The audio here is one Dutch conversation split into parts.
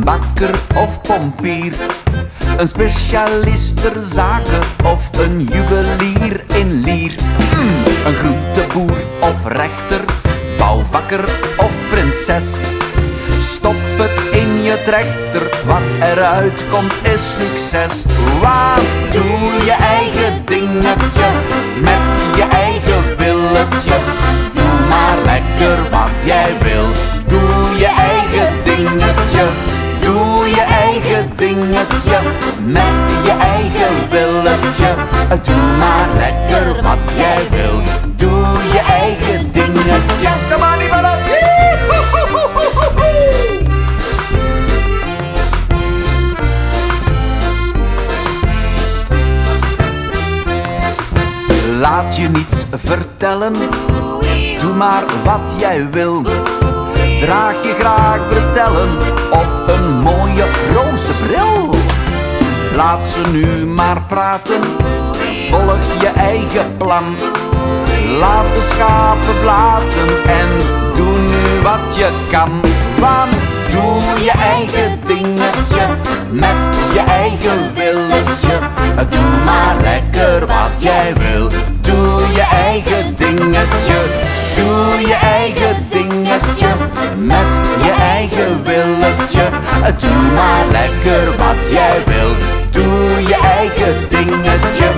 een bakker of pompier, een specialist ter zaken of een juwelier in lier. Een groenteboer of rechter, bouwvakker of prinses. Stop het in je trechter, wat eruit komt is succes. Want doe je eigen dingetje, met je eigen willetje. Doe maar lekker wat jij wil, doe je eigen dingetje. Doe je eigen dingetje, met je eigen willetje. Doe maar lekker wat jij wil, doe je eigen dingetje. Come on, Ivan! Laat je niets vertellen, doe maar wat jij wil. Draag je graag bretellen of een mooie roze bril. Laat ze nu maar praten, volg je eigen plan. Laat de schapen blaten en doe nu wat je kan. Want doe je eigen dingetje, met je eigen willetje. Doe maar lekker wat jij wil, doe je eigen dingetje. Doe je eigen dingetje, met je eigen willetje. Doe maar lekker wat jij wil, doe je eigen dingetje.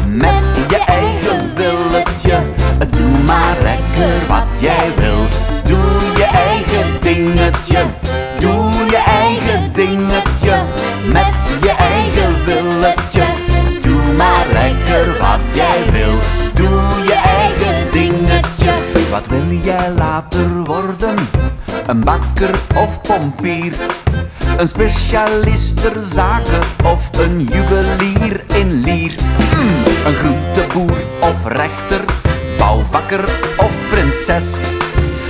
Met je eigen willetje, doe maar lekker wat jij wil. Doe je eigen dingetje, doe je eigen dingetje. Met je eigen willetje, doe maar lekker wat jij wil. Doe je eigen dingetje. Wat wil jij later worden? Een bakker of pompier, een specialist ter zaken of een juwelier in lier. Een groenteboer of rechter, bouwvakker of prinses.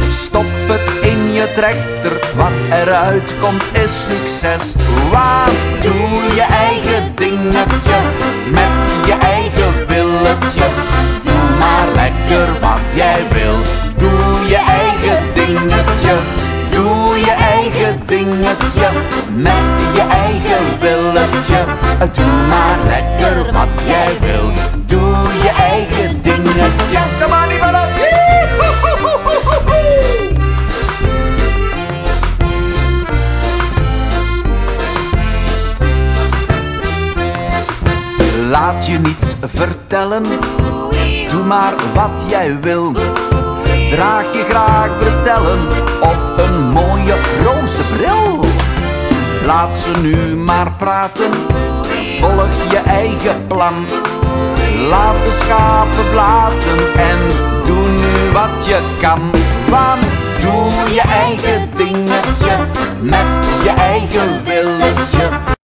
Stop het in je trechter, wat eruit komt is succes. Want doe je eigen dingetje, met je eigen willetje. Doe maar lekker wat jij wil, doe je eigen dingetje. Doe je eigen dingetje, met je eigen willetje. Doe maar lekker wat jij wil, doe je eigen dingetje. Come on, Ivan! Laat je niets vertellen, doe maar wat jij wil. Draag je graag bretellen of een mooie roze bril. Laat ze nu maar praten, volg je eigen plan. Laat de schapen blaten en doe nu wat je kan. Want doe je eigen dingetje, met je eigen willetje.